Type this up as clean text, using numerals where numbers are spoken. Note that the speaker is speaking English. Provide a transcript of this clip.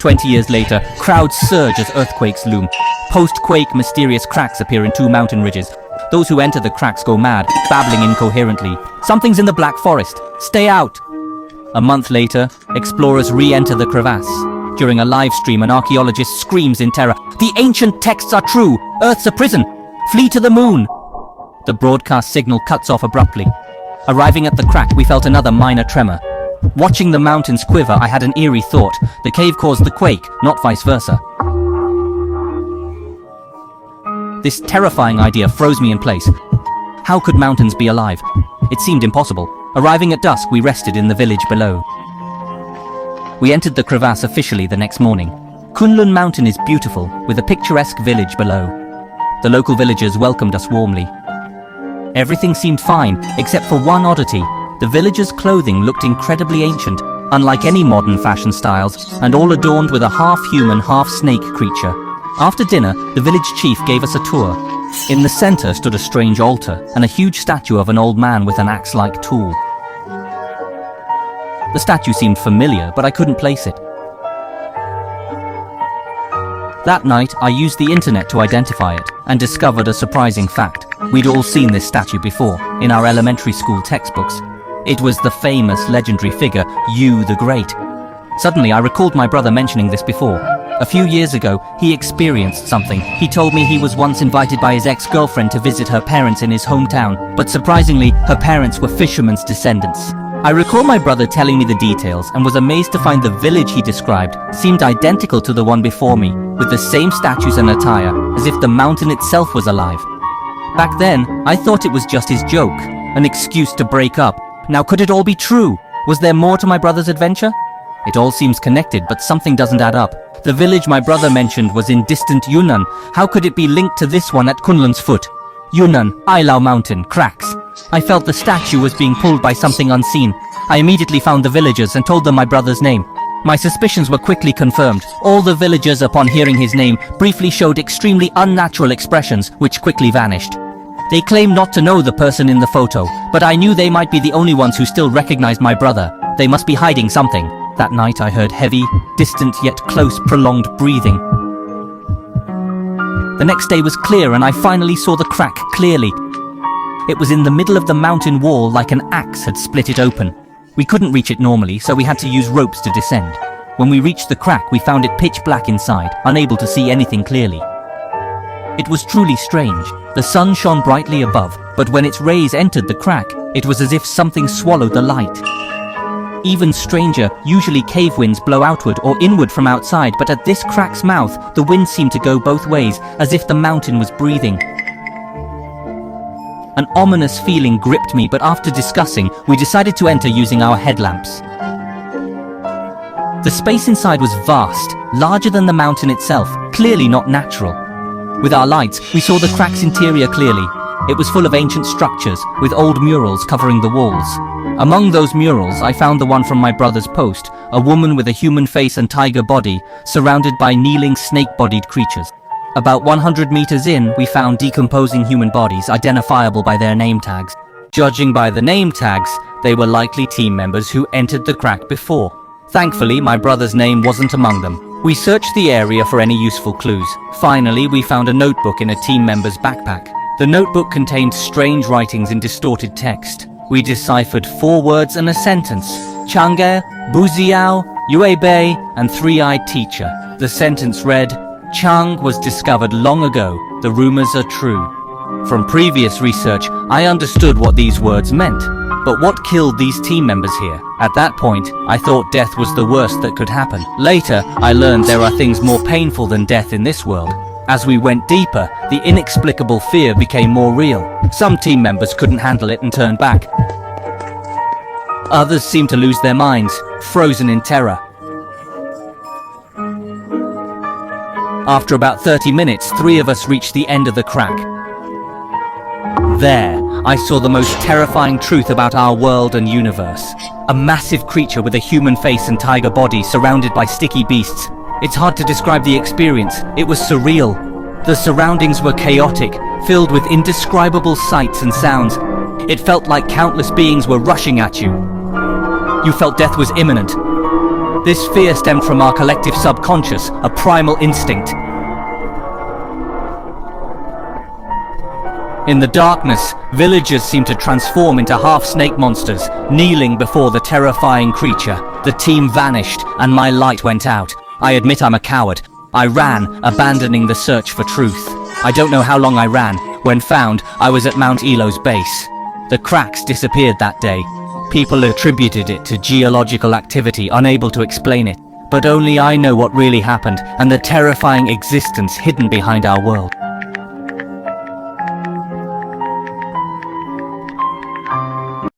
20 years later, crowds surge as earthquakes loom. Post-quake, mysterious cracks appear in two mountain ridges. Those who enter the cracks go mad, babbling incoherently. Something's in the Black Forest. Stay out! A month later, explorers re-enter the crevasse. During a live stream, an archaeologist screams in terror, "The ancient texts are true! Earth's a prison! Flee to the moon!" The broadcast signal cuts off abruptly. Arriving at the crack, we felt another minor tremor. Watching the mountains quiver, I had an eerie thought. The cave caused the quake, not vice versa. This terrifying idea froze me in place. How could mountains be alive? It seemed impossible. Arriving at dusk, we rested in the village below. We entered the crevasse officially the next morning. Kunlun mountain is beautiful, with a picturesque village below. The local villagers welcomed us warmly. Everything seemed fine, except for one oddity. The villagers' clothing looked incredibly ancient, unlike any modern fashion styles, and all adorned with a half-human, half-snake creature. After dinner, the village chief gave us a tour. In the center stood a strange altar, and a huge statue of an old man with an axe-like tool. The statue seemed familiar, but I couldn't place it. That night, I used the internet to identify it, and discovered a surprising fact. We'd all seen this statue before, in our elementary school textbooks. It was the famous legendary figure, Yu the Great. Suddenly, I recalled my brother mentioning this before. A few years ago, he experienced something. He told me he was once invited by his ex-girlfriend to visit her parents in his hometown, but surprisingly, her parents were fishermen's descendants. I recall my brother telling me the details and was amazed to find the village he described seemed identical to the one before me, with the same statues and attire, as if the mountain itself was alive. Back then, I thought it was just his joke, an excuse to break up. Now could it all be true? Was there more to my brother's adventure? It all seems connected, but something doesn't add up. The village my brother mentioned was in distant Yunnan. How could it be linked to this one at Kunlun's foot? Yunnan, Ailau Mountain, cracks. I felt the statue was being pulled by something unseen. I immediately found the villagers and told them my brother's name. My suspicions were quickly confirmed. All the villagers, upon hearing his name, briefly showed extremely unnatural expressions, which quickly vanished. They claimed not to know the person in the photo, but I knew they might be the only ones who still recognized my brother. They must be hiding something. That night I heard heavy, distant yet close, prolonged breathing. The next day was clear and I finally saw the crack clearly. It was in the middle of the mountain wall, like an axe had split it open. We couldn't reach it normally, so we had to use ropes to descend. When we reached the crack, we found it pitch black inside, unable to see anything clearly. It was truly strange. The sun shone brightly above, but when its rays entered the crack, it was as if something swallowed the light. Even stranger, usually cave winds blow outward or inward from outside, but at this crack's mouth, the wind seemed to go both ways, as if the mountain was breathing. An ominous feeling gripped me, but after discussing, we decided to enter using our headlamps. The space inside was vast, larger than the mountain itself, clearly not natural. With our lights, we saw the crack's interior clearly. It was full of ancient structures, with old murals covering the walls. Among those murals, I found the one from my brother's post, a woman with a human face and tiger body, surrounded by kneeling snake-bodied creatures. About 100 meters in, we found decomposing human bodies, identifiable by their name tags. Judging by the name tags, they were likely team members who entered the crack before. Thankfully, my brother's name wasn't among them. We searched the area for any useful clues. Finally, we found a notebook in a team member's backpack. The notebook contained strange writings in distorted text. We deciphered 4 words and a sentence: Chang'e, Buziao, Yuebei, and Three-Eyed Teacher. The sentence read, "Chang was discovered long ago. The rumors are true." From previous research, I understood what these words meant. But what killed these team members here? At that point, I thought death was the worst that could happen. Later, I learned there are things more painful than death in this world. As we went deeper, the inexplicable fear became more real. Some team members couldn't handle it and turned back. Others seemed to lose their minds, frozen in terror. After about 30 minutes, 3 of us reached the end of the crack. There, I saw the most terrifying truth about our world and universe. A massive creature with a human face and tiger body surrounded by sticky beasts. It's hard to describe the experience. It was surreal. The surroundings were chaotic, filled with indescribable sights and sounds. It felt like countless beings were rushing at you. You felt death was imminent. This fear stemmed from our collective subconscious, a primal instinct. In the darkness, villagers seemed to transform into half-snake monsters, kneeling before the terrifying creature. The team vanished, and my light went out. I admit I'm a coward. I ran, abandoning the search for truth. I don't know how long I ran. When found, I was at Mount Elo's base. The cracks disappeared that day. People attributed it to geological activity, unable to explain it. But only I know what really happened, and the terrifying existence hidden behind our world.